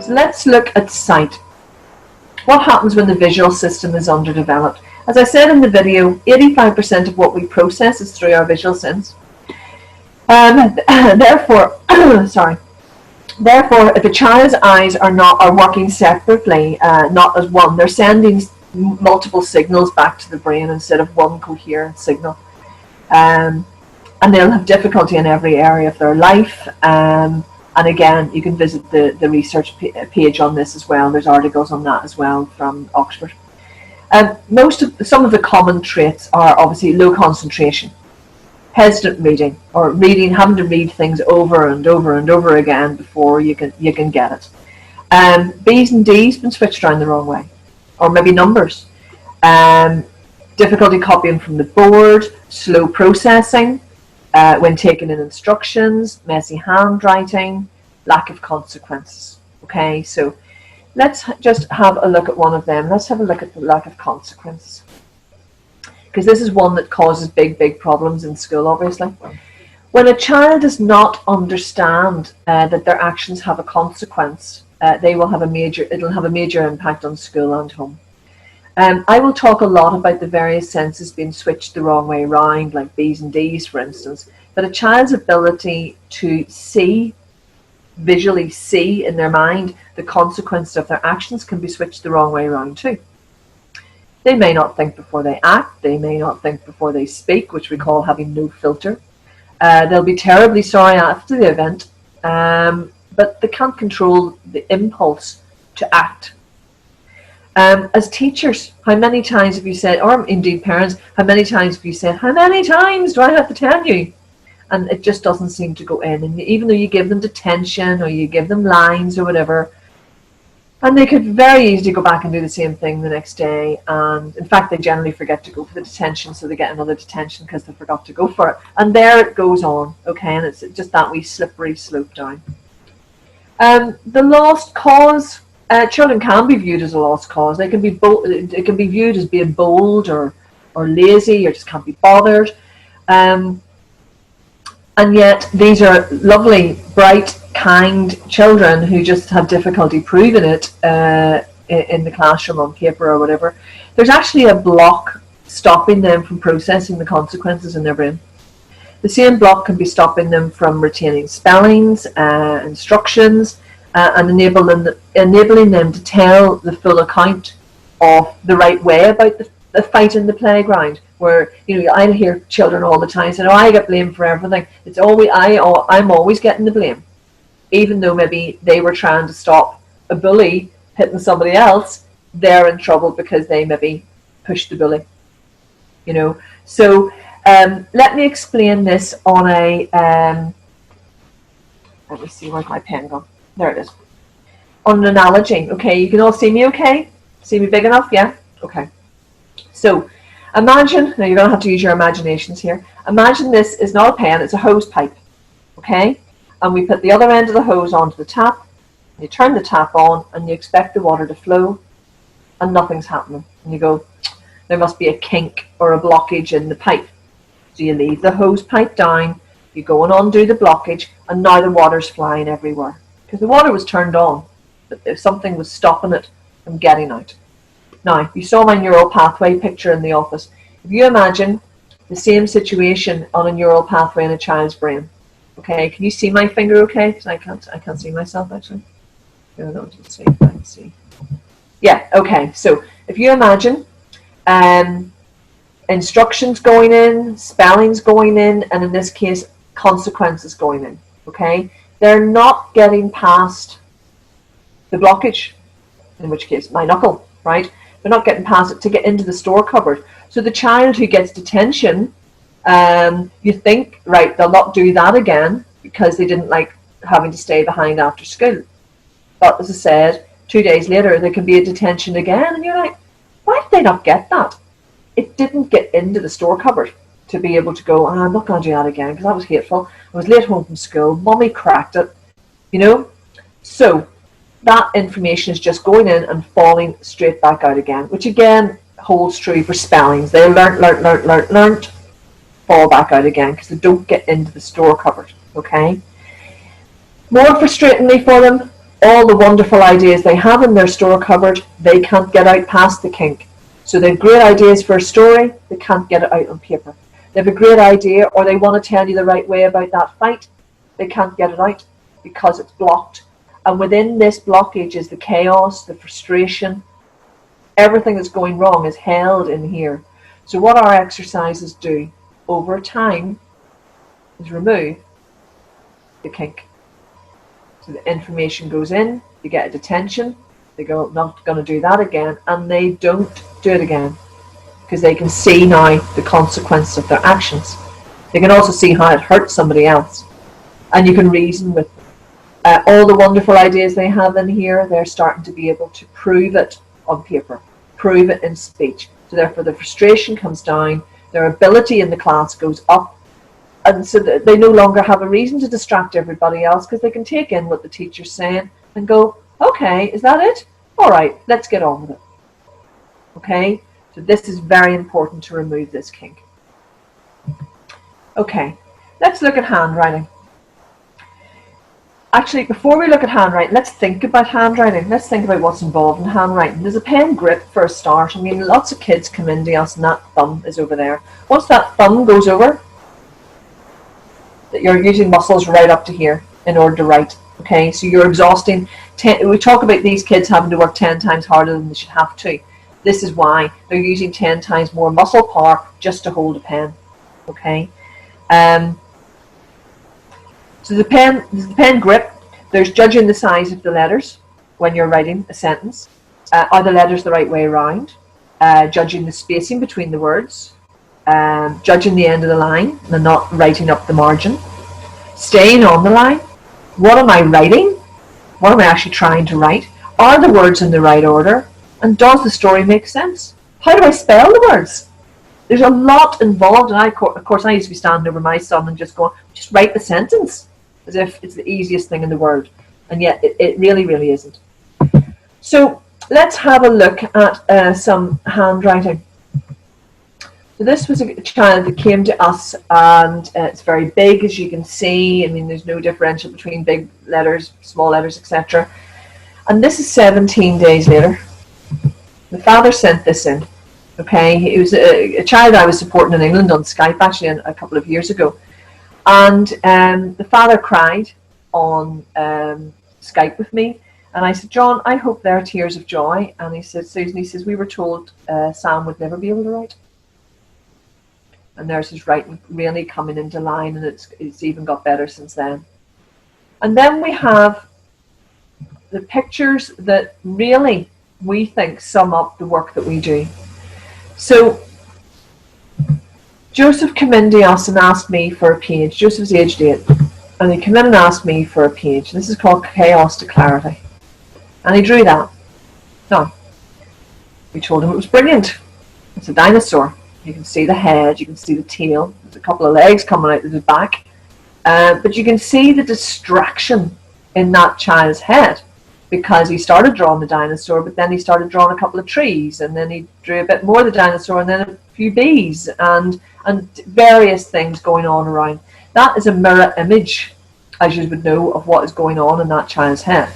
So let's look at sight. What happens when the visual system is underdeveloped? As I said in the video, 85% of what we process is through our visual sense. Therefore, if a child's eyes are working separately, not as one, they're sending multiple signals back to the brain instead of one coherent signal. And they'll have difficulty in every area of their life. And again, you can visit the research page on this as well. There's articles on that as well from Oxford. Some of the common traits are obviously low concentration, hesitant reading, or having to read things over and over and over again before you can get it. B's and D's been switched around the wrong way, or maybe numbers. Difficulty copying from the board, slow processing when taking in instructions, messy handwriting, lack of consequences. Okay, so let's just have a look at one of them. Let's have a look at the lack of consequences, because this is one that causes big problems in school, obviously. When a child does not understand that their actions have a consequence, it'll have a major impact on school and home. I will talk a lot about the various senses being switched the wrong way around, like B's and D's, for instance. But a child's ability to visually see in their mind the consequences of their actions can be switched the wrong way around too. They may not think before they act. They may not think before they speak, which we call having no filter. They'll be terribly sorry after the event, but they can't control the impulse to act. As teachers, how many times have you said, or indeed parents, how many times have you said, how many times do I have to tell you? And it just doesn't seem to go in. And even though you give them detention or you give them lines or whatever, and they could very easily go back and do the same thing the next day. And in fact, they generally forget to go for the detention, so they get another detention because they forgot to go for it. And there it goes on, okay? And it's just that wee slippery slope down. The lost cause. Children can be viewed as a lost cause. They can be it can be viewed as being bold or lazy, or just can't be bothered. And yet these are lovely, bright, kind children who just have difficulty proving it in the classroom on paper or whatever. There's actually a block stopping them from processing the consequences in their brain. The same block can be stopping them from retaining spellings, instructions, and enabling them to tell the full account of the right way about the fight in the playground. Where I hear children all the time saying, "Oh, I get blamed for everything." It's always I'm always getting the blame, even though maybe they were trying to stop a bully hitting somebody else. They're in trouble because they maybe pushed the bully. So let me explain this on a. Let me see, where's my pen gone? There it is. On an analogy, okay? You can all see me okay? See me big enough? Yeah? Okay. So imagine, now you're going to have to use your imaginations here. Imagine this is not a pen, it's a hose pipe, okay? And we put the other end of the hose onto the tap, you turn the tap on, and you expect the water to flow, and nothing's happening. And you go, there must be a kink or a blockage in the pipe. So you leave the hose pipe down, you go and undo the blockage, and now the water's flying everywhere. Because the water was turned on, but something was stopping it from getting out. Now, you saw my neural pathway picture in the office. If you imagine the same situation on a neural pathway in a child's brain, okay? Can you see my finger okay? Because I can't see myself actually. Let's see if I can see. Yeah, okay. So if you imagine instructions going in, spellings going in, and in this case, consequences going in, okay? They're not getting past the blockage, in which case my knuckle, right? They're not getting past it to get into the store cupboard. So the child who gets detention, you think, right, they'll not do that again because they didn't like having to stay behind after school. But as I said, 2 days later, there can be a detention again, and you're like, why did they not get that? It didn't get into the store cupboard to be able to go, I'm not going to do that again because that was hateful. I was late home from school. Mommy cracked it, So that information is just going in and falling straight back out again, which again holds true for spellings. They learnt, fall back out again because they don't get into the store cupboard, okay? More frustratingly for them, all the wonderful ideas they have in their store cupboard, they can't get out past the kink. So they have great ideas for a story, they can't get it out on paper. They have a great idea, or they want to tell you the right way about that fight, they can't get it out because it's blocked. And within this blockage is the chaos, the frustration, everything that's going wrong is held in here. So what our exercises do over time is remove the kink. So the information goes in, they get a detention, they go, not going to do that again, and they don't do it again because they can see now the consequence of their actions. They can also see how it hurts somebody else, and you can reason with them. All the wonderful ideas they have in here, they're starting to be able to prove it on paper, prove it in speech. So therefore the frustration comes down, their ability in the class goes up, and so that they no longer have a reason to distract everybody else because they can take in what the teacher's saying and go, okay, is that it? All right, let's get on with it. Okay, so this is very important to remove this kink. Okay, let's look at handwriting. Actually, before we look at handwriting, let's think about handwriting. Let's think about what's involved in handwriting. There's a pen grip for a start. I mean, lots of kids come into us and that thumb is over there. Once that thumb goes over, that you're using muscles right up to here in order to write. Okay, so you're exhausting. We talk about these kids having to work 10 times harder than they should have to. This is why they're using 10 times more muscle power just to hold a pen. Okay. So the pen grip, there's judging the size of the letters when you're writing a sentence. Are the letters the right way around? Judging the spacing between the words. Judging the end of the line and not writing up the margin. Staying on the line. What am I writing? What am I actually trying to write? Are the words in the right order? And does the story make sense? How do I spell the words? There's a lot involved, and of course I used to be standing over my son and just going, just write the sentence, as if it's the easiest thing in the world, and yet it really, really isn't. So let's have a look at some handwriting. So this was a child that came to us, and it's very big, as you can see. I mean, there's no differential between big letters, small letters, etc. And this is 17 days later. The father sent this in. Okay, he was a child I was supporting in England on Skype actually a couple of years ago, and the father cried on Skype with me, and I said, John, I hope they're tears of joy. And he said, Susan, he says, we were told Sam would never be able to write, and there's his writing really coming into line, and it's even got better since then. And then we have the pictures that really we think sum up the work that we do. So Joseph came in to us and asked me for a page. Joseph's aged 8, and he came in and asked me for a page. This is called Chaos to Clarity, and he drew that. Now, we told him it was brilliant. It's a dinosaur. You can see the head, you can see the tail. There's a couple of legs coming out of the back, but you can see the distraction in that child's head, because he started drawing the dinosaur, but then he started drawing a couple of trees, and then he drew a bit more of the dinosaur, and then a few bees, and various things going on around. That is a mirror image, as you would know, of what is going on in that child's head.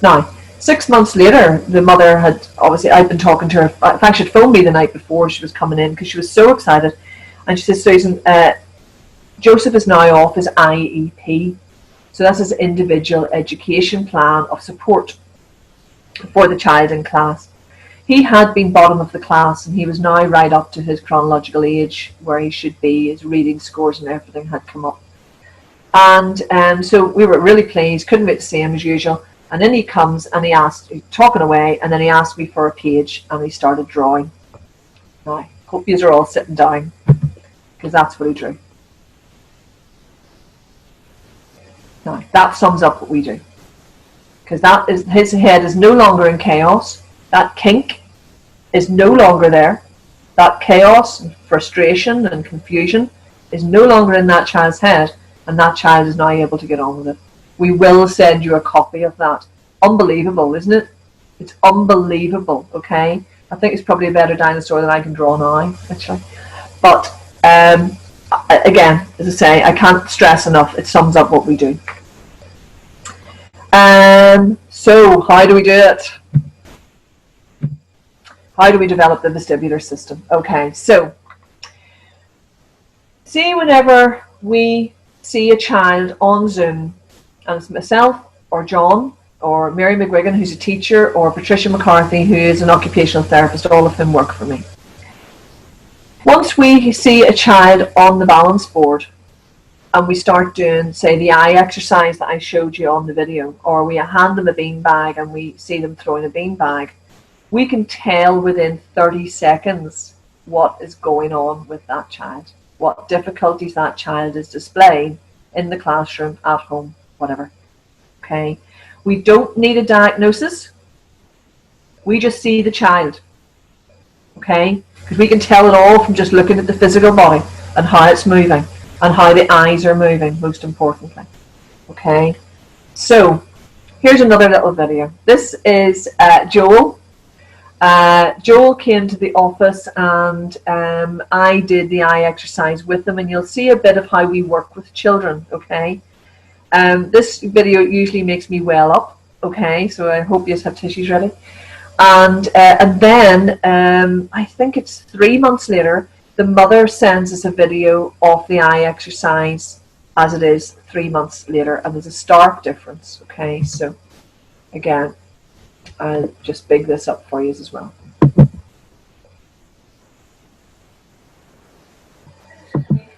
Now, 6 months later, the mother had, obviously, I'd been talking to her. In fact, she'd phoned me the night before she was coming in because she was so excited. And she says, Susan, Joseph is now off his IEP. So that's his individual education plan of support for the child in class. He had been bottom of the class, and he was now right up to his chronological age where he should be. His reading scores and everything had come up. And so we were really pleased, couldn't wait to see him as usual. And then he comes and he asked, talking away, and then he asked me for a page, and he started drawing. Now, I hope you are all sitting down, because that's what he drew. Now, that sums up what we do, because that is, his head is no longer in chaos. That kink is no longer there. That chaos and frustration and confusion is no longer in that child's head, and that child is now able to get on with it. We will send you a copy of that. Unbelievable, isn't it? It's unbelievable, okay? I think it's probably a better dinosaur than I can draw now, actually. But again, as I say, I can't stress enough, it sums up what we do. So how do we do it? How do we develop the vestibular system? Okay, so see, whenever we see a child on Zoom, and it's myself or John or Mary McGuigan, who's a teacher, or Patricia McCarthy, who is an occupational therapist, all of whom work for me. Once we see a child on the balance board and we start doing, say, the eye exercise that I showed you on the video, or we hand them a bean bag and we see them throwing a bean bag, we can tell within 30 seconds what is going on with that child, what difficulties that child is displaying in the classroom, at home, whatever. Okay, we don't need a diagnosis. We just see the child. Okay, because we can tell it all from just looking at the physical body and how it's moving and how the eyes are moving, most importantly. Okay, so here's another little video. This is Joel. Joel came to the office and I did the eye exercise with him, and you'll see a bit of how we work with children. Okay, this video usually makes me well up. Okay, so I hope you have tissues ready. And then I think it's 3 months later, the mother sends us a video of the eye exercise as it is 3 months later, and there's a stark difference. Okay, so again, I'll just big this up for you as well. Nothing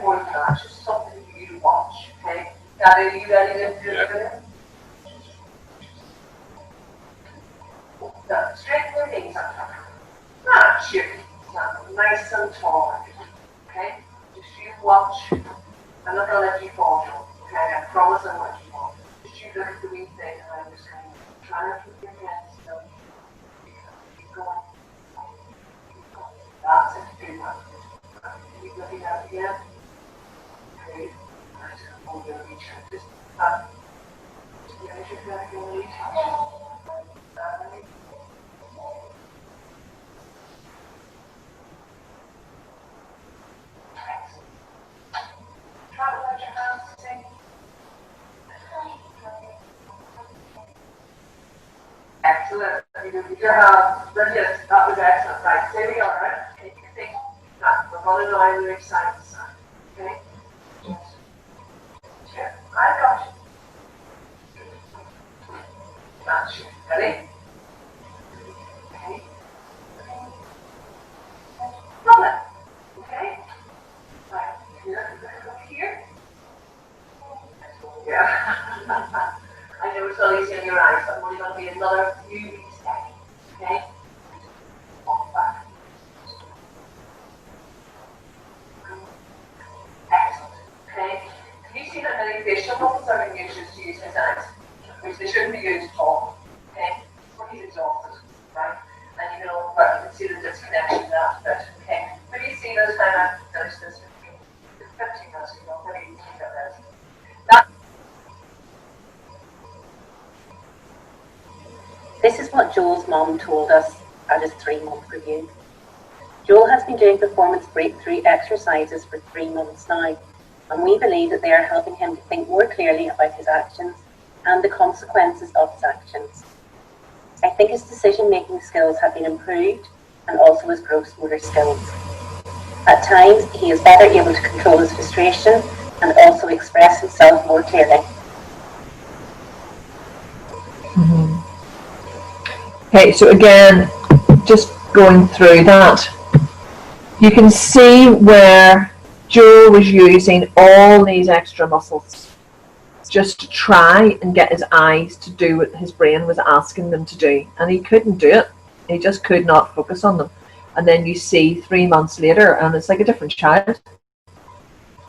more than that, just something for you to watch. Okay, Daddy, are you ready to do it? No, straighten your knees up. Ah, shoot. Nice and tall. Okay? Just you watch. I'm not going to let you fall, Joe. Okay? I promise I'm not let you fall. Just you look at the wee thing and I'm just kind of trying to keep your head still. Keep going. Keep going. That's it. Do that. Keep looking at it again. Okay. Nice. Hold your reach. Just that. Just get your head again. Try to let your hands sink. Excellent. You can keep your hands. Brilliant. That was excellent. Right, stay together, right? Take your feet. Now, we're running around the side to side. Okay? Sure. I got you. That's you. Ready? Okay. Lovely. Okay. Right. Here. Yeah. I know it's not easy in your eyes, but I'm only going to be another few seconds. Okay? Walk back. Excellent. Okay? Can you see that many facial muscles are being used to use his eyes? Which they shouldn't be used at all. Okay? When he's exhausted, right? And you know, but you can see the disconnection in that bit. Okay? Maybe you see those time I finished this 15 minutes ago, maybe you can get rest. This is what Joel's mom told us at his 3-month review. Joel has been doing performance breakthrough exercises for 3 months now, and we believe that they are helping him to think more clearly about his actions and the consequences of his actions. I think his decision-making skills have been improved, and also his gross motor skills. At times, he is better able to control his frustration and also express himself more clearly. Okay, so again, just going through that, you can see where Joel was using all these extra muscles just to try and get his eyes to do what his brain was asking them to do, and he couldn't do it. He just could not focus on them. And then you see 3 months later, and it's like a different child.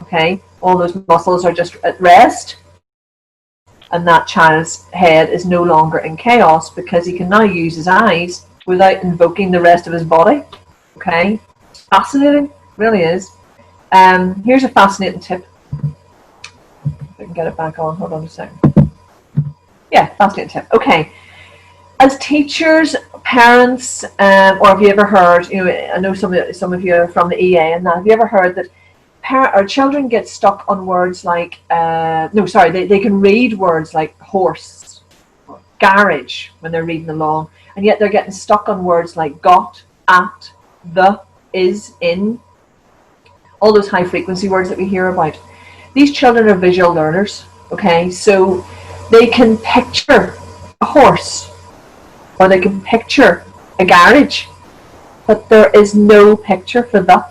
Okay, all those muscles are just at rest, and that child's head is no longer in chaos because he can now use his eyes without invoking the rest of his body. Okay, it's fascinating, really is. Here's a fascinating tip. If I can get it back on, hold on a second. Yeah, fascinating tip. Okay, as teachers, parents, or have you ever heard? You know, I know some of you are from the EA, and that have you ever heard that our children get stuck on words like, they can read words like horse, or garage when they're reading along, and yet they're getting stuck on words like got, at, the, is, in, all those high frequency words that we hear about. These children are visual learners, okay? So they can picture a horse, or they can picture a garage, but there is no picture for the,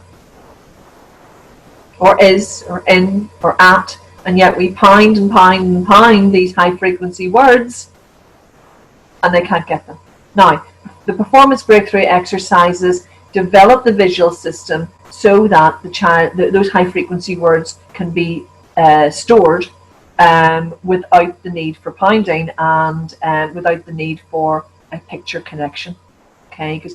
or is, or in, or at, and yet we pound and pound and pound these high frequency words and they can't get them. Now, the performance breakthrough exercises develop the visual system so that those high frequency words can be stored without the need for pounding and without the need for a picture connection. Okay, because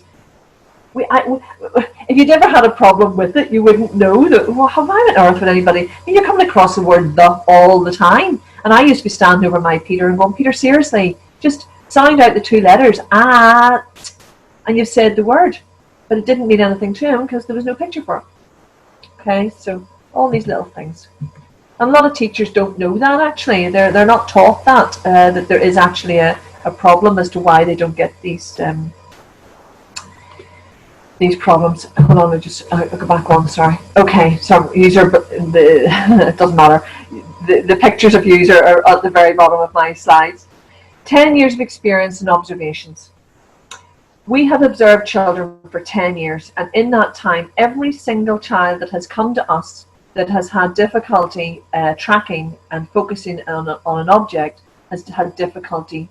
if you'd ever had a problem with it, you wouldn't know that. Well, how am I on earth with anybody? I mean, you're coming across the word the all the time, and I used to be standing over my Peter and going, Peter, seriously, just sound out the two letters at, and you've said the word, but it didn't mean anything to him because there was no picture for it. Okay, so all these little things. And a lot of teachers don't know that actually. They're not taught that that there is actually a problem as to why they don't get these problems. Hold on, I'll go back on. Sorry. Okay, so it doesn't matter. The pictures of yous are at the very bottom of my slides. 10 years of experience and observations. We have observed children for 10 years, and in that time, every single child that has come to us that has had difficulty tracking and focusing on an object has had difficulty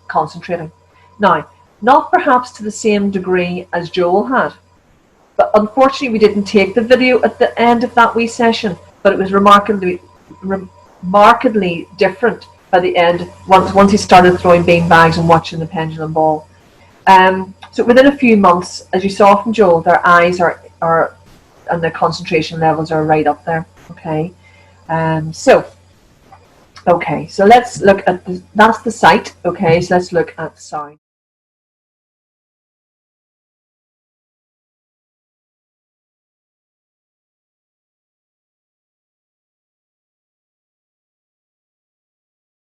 concentrating. Now, not perhaps to the same degree as Joel had, but unfortunately we didn't take the video at the end of that wee session, but it was remarkably different by the end, once he started throwing bean bags and watching the pendulum ball. So within a few months, as you saw from Joel, their eyes are and their concentration levels are right up there. Okay, so let's look at that's the sight. Okay, so let's look at sound.